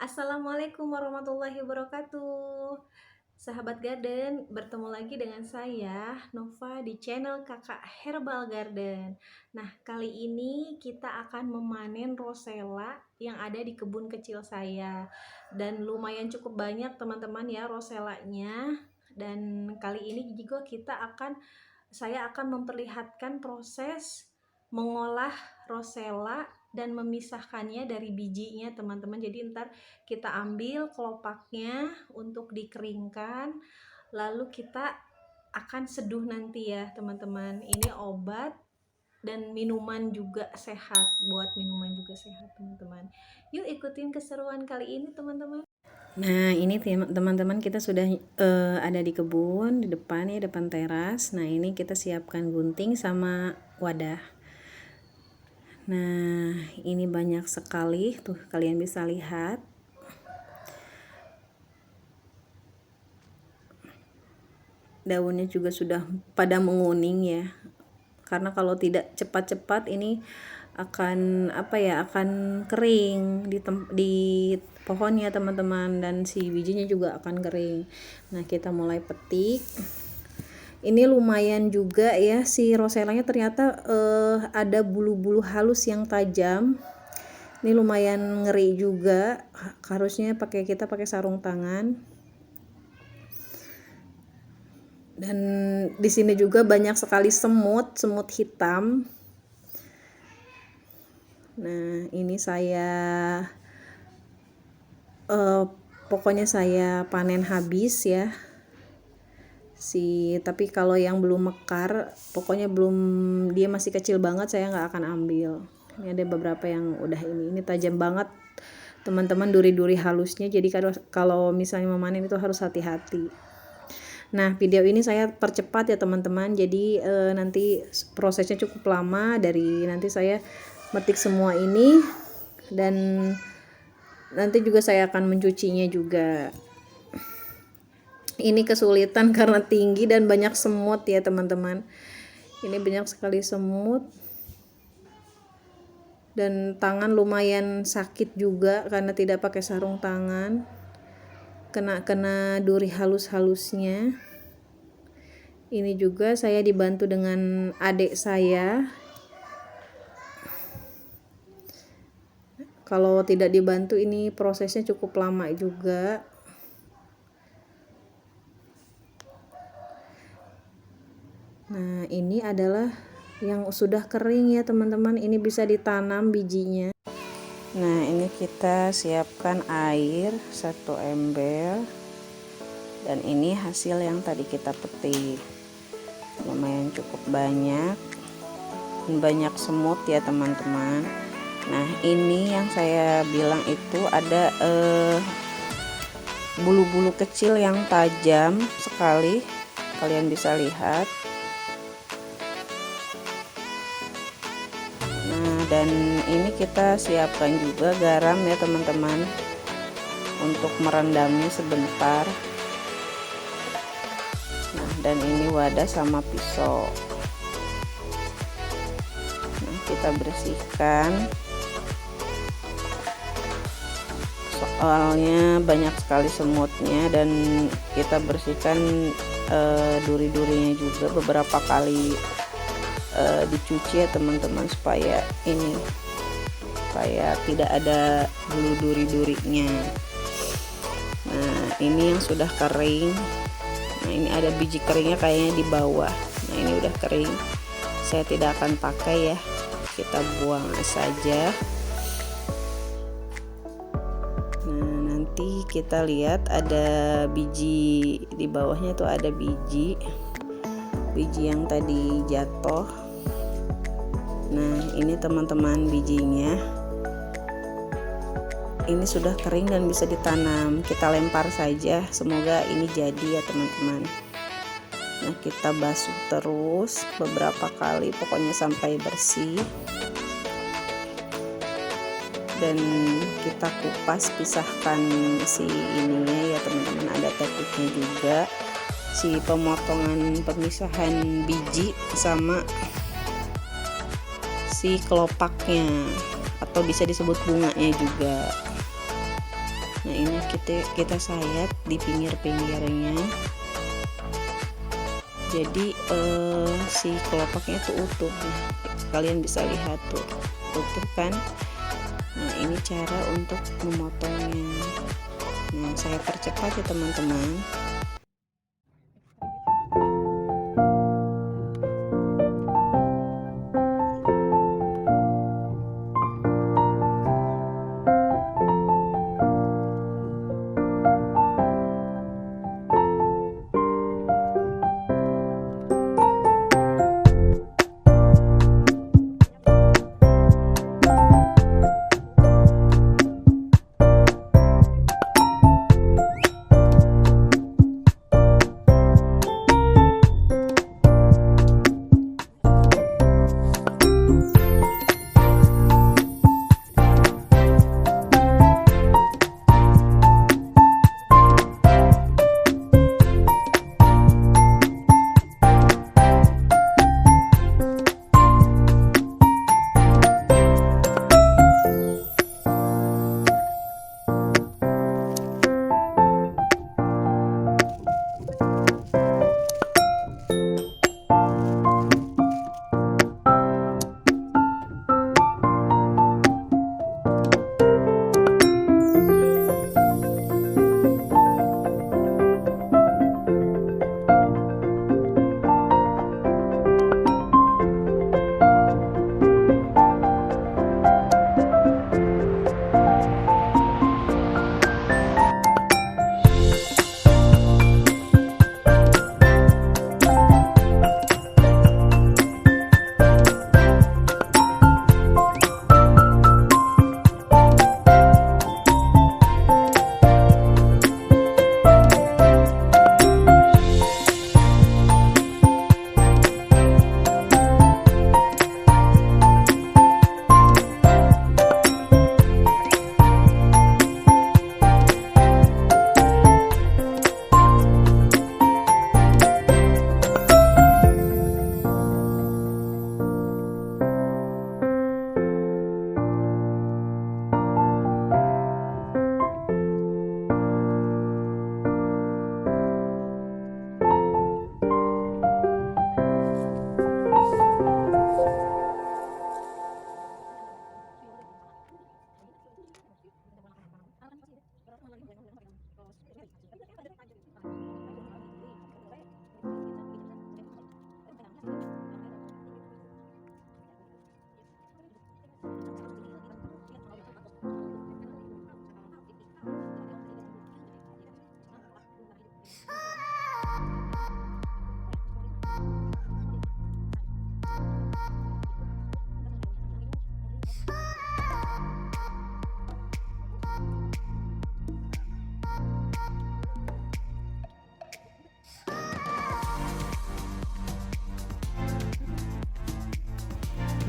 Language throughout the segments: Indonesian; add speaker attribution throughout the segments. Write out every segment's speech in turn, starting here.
Speaker 1: Assalamualaikum warahmatullahi wabarakatuh. Sahabat Garden, bertemu lagi dengan saya Nova di channel Kakak Herbal Garden. Nah, kali ini kita akan memanen rosella yang ada di kebun kecil saya. Dan lumayan cukup banyak teman-teman ya rosellanya. Dan kali ini juga saya akan memperlihatkan proses mengolah rosella dan memisahkannya dari bijinya teman-teman. Jadi ntar kita ambil kelopaknya untuk dikeringkan, lalu kita akan seduh nanti ya teman-teman. Ini obat dan minuman juga sehat, buat minuman juga sehat teman-teman. Yuk ikutin keseruan kali ini teman-teman. Nah, ini teman-teman kita sudah ada di kebun, di depan ya, depan teras. Nah, ini kita siapkan gunting sama wadah. Nah, ini banyak sekali, tuh kalian bisa lihat. Daunnya juga sudah pada menguning ya. Karena kalau tidak cepat-cepat ini akan akan kering di pohonnya teman-teman, dan si bijinya juga akan kering. Nah, kita mulai petik. Ini lumayan juga ya, si rosellanya ternyata ada bulu-bulu halus yang tajam. Ini lumayan ngeri juga, harusnya kita pakai sarung tangan. Dan di sini juga banyak sekali semut hitam. Nah, ini saya pokoknya saya panen habis ya. Tapi kalau yang belum mekar, pokoknya dia masih kecil banget, saya nggak akan ambil. Ini ada beberapa yang udah ini tajam banget teman-teman, duri-duri halusnya. Jadi kalau misalnya memanen itu harus hati-hati. Nah, video ini saya percepat ya teman-teman. Jadi nanti prosesnya cukup lama, dari nanti saya metik semua ini, dan nanti juga saya akan mencucinya juga. Ini kesulitan karena tinggi dan banyak semut ya teman-teman. Ini banyak sekali semut. Dan tangan lumayan sakit juga karena tidak pakai sarung tangan. Kena duri halus-halusnya. Ini juga saya dibantu dengan adik saya. Kalau tidak dibantu ini prosesnya cukup lama juga. Nah, ini adalah yang sudah kering ya teman-teman. Ini bisa ditanam bijinya. Nah, ini kita siapkan air 1 ember. Dan ini hasil yang tadi kita petik. Lumayan cukup banyak. Banyak semut ya teman-teman. Nah, ini yang saya bilang itu ada bulu-bulu kecil yang tajam sekali. Kalian bisa lihat. Dan ini kita siapkan juga garam ya teman-teman, untuk merendamnya sebentar. Nah, dan ini wadah sama pisau. Nah, kita bersihkan, soalnya banyak sekali semutnya, dan kita bersihkan duri-durinya juga beberapa kali. Dicuci ya teman-teman, supaya tidak ada bulu duri-durinya. Nah, ini yang sudah kering. Nah, ini ada biji keringnya kayaknya di bawah. Nah, ini udah kering, saya tidak akan pakai ya, kita buang saja. Nah, nanti kita lihat ada biji di bawahnya, tuh ada biji yang tadi jatuh. Nah, ini teman-teman bijinya. Ini sudah kering dan bisa ditanam. Kita lempar saja, semoga ini jadi ya teman-teman. Nah, kita basuh terus beberapa kali, pokoknya sampai bersih. Dan kita kupas, pisahkan si ininya ya teman-teman, ada tekniknya juga. Si pemisahan biji sama si kelopaknya, atau bisa disebut bunganya juga.
Speaker 2: Nah ini kita sayat di pinggir-pinggirnya, jadi si kelopaknya tuh utuh. Nah, kalian bisa lihat tuh utuh kan. Nah ini cara untuk memotongnya. Nah saya percepat ya teman-teman.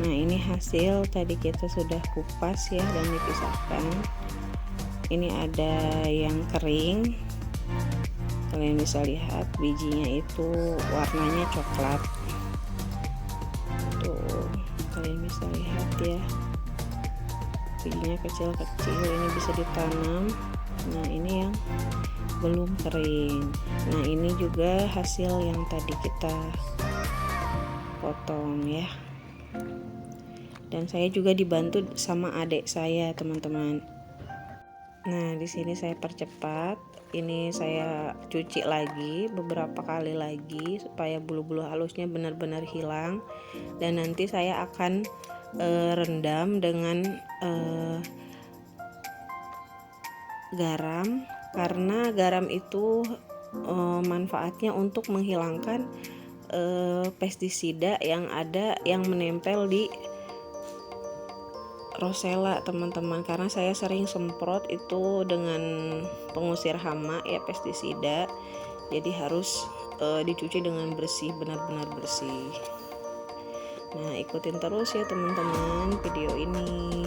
Speaker 2: Nah ini hasil tadi kita sudah kupas ya dan dipisahkan. Ini ada yang kering, kalian bisa lihat bijinya itu warnanya coklat tuh, kalian bisa lihat ya, bijinya kecil-kecil, ini bisa ditanam. Nah ini yang belum kering. Nah ini juga hasil yang tadi kita potong ya, dan saya juga dibantu sama adik saya teman-teman. Nah di sini saya percepat, ini saya cuci lagi beberapa kali lagi supaya bulu-bulu halusnya benar-benar hilang, dan nanti saya akan rendam dengan garam, karena garam itu manfaatnya untuk menghilangkan pestisida yang ada yang menempel di rosella teman-teman, karena saya sering semprot itu dengan pengusir hama ya, pestisida, jadi harus dicuci dengan bersih, benar-benar bersih. Nah ikutin terus ya teman-teman video ini.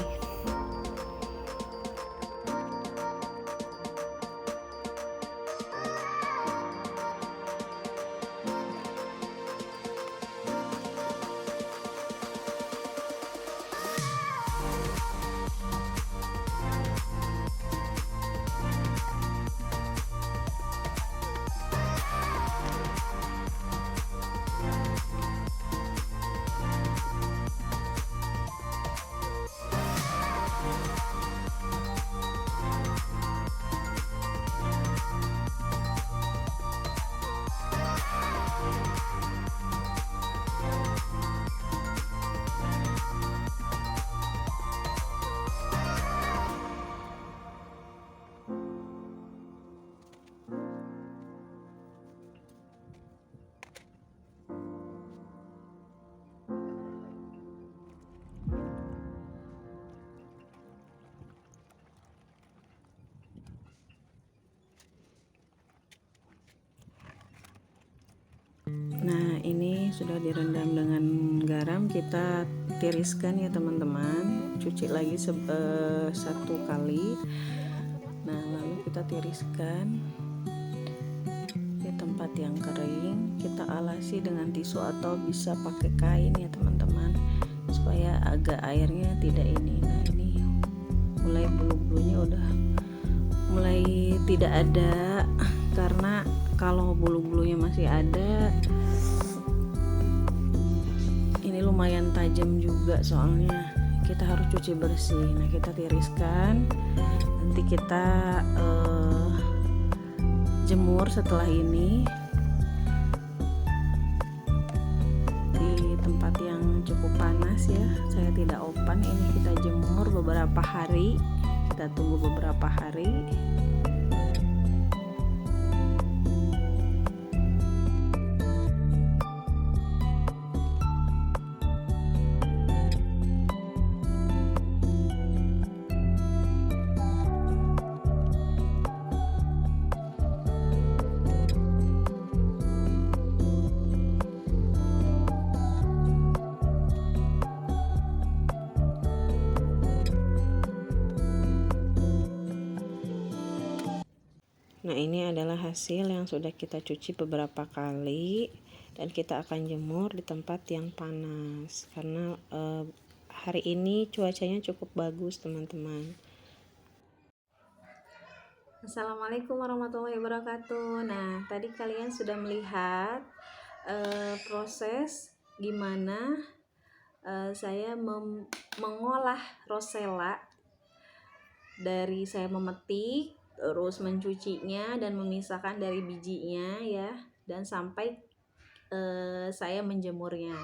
Speaker 2: sudah direndam dengan garam, kita tiriskan ya teman-teman. Cuci lagi satu kali. Nah, lalu kita tiriskan di tempat yang kering. Kita alasi dengan tisu atau bisa pakai kain ya teman-teman, supaya agak airnya tidak ini. Nah, ini mulai bulu-bulunya udah mulai tidak ada, karena kalau bulu-bulunya masih ada ini lumayan tajam juga, soalnya kita harus cuci bersih. Nah, kita tiriskan, nanti kita jemur setelah ini di tempat yang cukup panas ya. Saya tidak open, ini kita jemur beberapa hari, kita tunggu beberapa hari. Nah, ini adalah hasil yang sudah kita cuci beberapa kali, dan kita akan jemur di tempat yang panas karena hari ini cuacanya cukup bagus teman-teman.
Speaker 1: Assalamualaikum warahmatullahi wabarakatuh. Nah, tadi kalian sudah melihat proses gimana saya mengolah rosella, dari saya memetik, terus mencucinya dan memisahkan dari bijinya ya, dan sampai saya menjemurnya.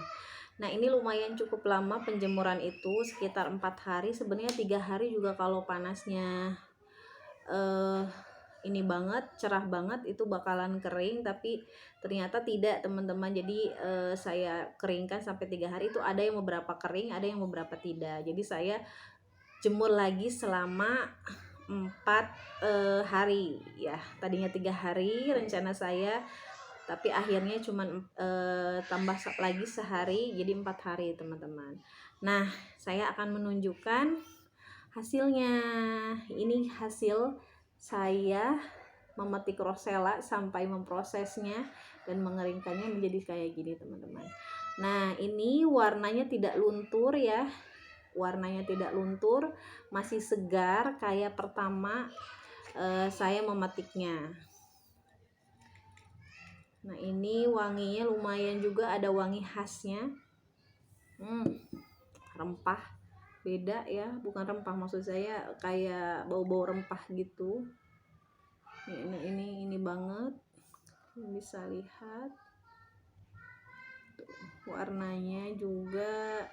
Speaker 1: Nah, ini lumayan cukup lama penjemuran itu, sekitar 4 hari. Sebenarnya 3 hari juga kalau panasnya ini banget, cerah banget, itu bakalan kering, tapi ternyata tidak teman-teman. Jadi saya keringkan sampai 3 hari, itu ada yang beberapa kering, ada yang beberapa tidak. Jadi saya jemur lagi selama 4 hari ya. Tadinya 3 hari rencana saya, tapi akhirnya cuman tambah lagi sehari, jadi 4 hari teman-teman. Nah, saya akan menunjukkan hasilnya. Ini hasil saya memetik rosella sampai memprosesnya dan mengeringkannya menjadi kayak gini teman-teman. Nah, ini warnanya tidak luntur ya, warnanya tidak luntur, masih segar kayak pertama saya memetiknya. Nah, ini wanginya lumayan juga, ada wangi khasnya. Rempah, beda ya, bukan rempah, maksud saya kayak bau-bau rempah gitu. Ini banget, bisa lihat. Tuh, warnanya juga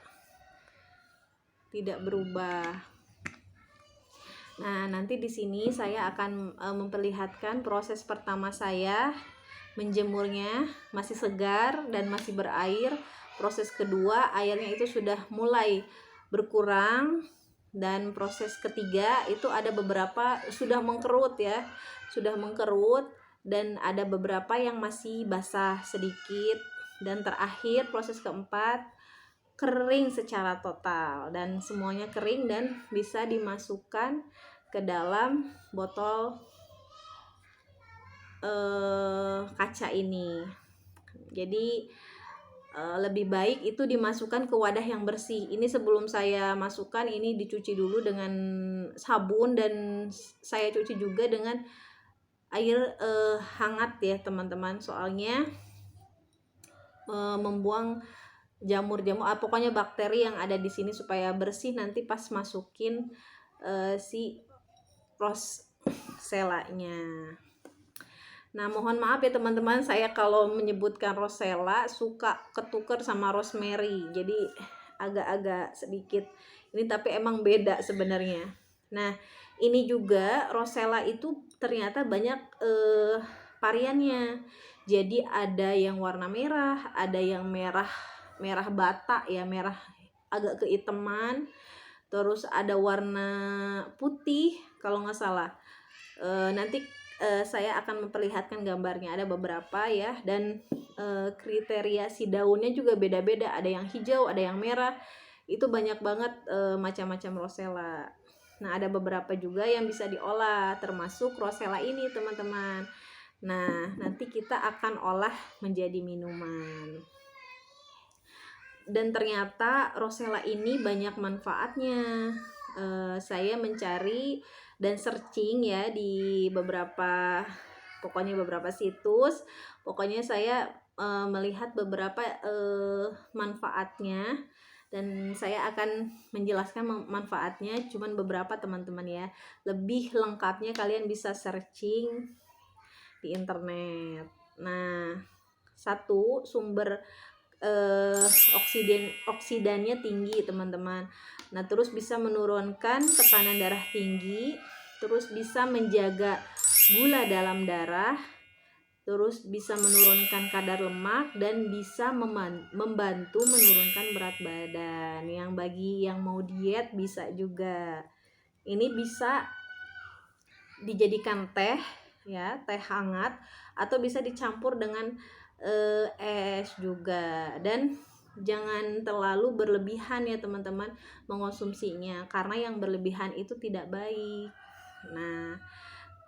Speaker 1: tidak berubah. Nah, nanti di sini saya akan memperlihatkan proses pertama saya menjemurnya, masih segar dan masih berair. Proses kedua, airnya itu sudah mulai berkurang, dan proses ketiga itu ada beberapa sudah mengkerut ya, sudah mengkerut, dan ada beberapa yang masih basah sedikit, dan terakhir proses keempat kering secara total, dan semuanya kering dan bisa dimasukkan ke dalam botol kaca ini. Jadi lebih baik itu dimasukkan ke wadah yang bersih. Ini sebelum saya masukkan, ini dicuci dulu dengan sabun, dan saya cuci juga dengan air hangat ya teman-teman, soalnya membuang jamur-jamur, pokoknya bakteri yang ada di sini supaya bersih nanti pas masukin si rosellanya. Nah, mohon maaf ya teman-teman, saya kalau menyebutkan rosella suka ketuker sama rosemary, jadi agak-agak sedikit ini, tapi emang beda sebenarnya. Nah, ini juga rosella itu ternyata banyak variannya. Jadi ada yang warna merah, ada yang merah bata ya, merah agak keiteman, terus ada warna putih kalau nggak salah. Nanti saya akan memperlihatkan gambarnya, ada beberapa ya, dan kriteria si daunnya juga beda-beda, ada yang hijau, ada yang merah, itu banyak banget macam-macam rosella. Nah, ada beberapa juga yang bisa diolah, termasuk rosella ini teman-teman. Nah, nanti kita akan olah menjadi minuman. Dan ternyata rosella ini banyak manfaatnya. Saya mencari dan searching ya di beberapa situs. Pokoknya saya melihat beberapa manfaatnya, dan saya akan menjelaskan manfaatnya cuman beberapa teman-teman ya. Lebih lengkapnya kalian bisa searching di internet. Nah, satu, sumber oksidannya tinggi teman-teman. Nah, terus bisa menurunkan tekanan darah tinggi, terus bisa menjaga gula dalam darah, terus bisa menurunkan kadar lemak, dan bisa membantu menurunkan berat badan. Yang bagi yang mau diet bisa juga. Ini bisa dijadikan teh ya, teh hangat, atau bisa dicampur dengan es juga. Dan jangan terlalu berlebihan ya teman-teman mengonsumsinya, karena yang berlebihan itu tidak baik.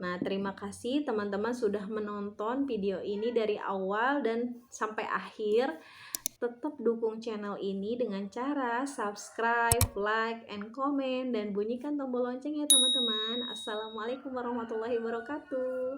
Speaker 1: Nah, terima kasih teman-teman sudah menonton video ini dari awal dan sampai akhir. Tetap dukung channel ini dengan cara subscribe, like, and comment, dan bunyikan tombol lonceng ya teman-teman. Assalamualaikum warahmatullahi wabarakatuh.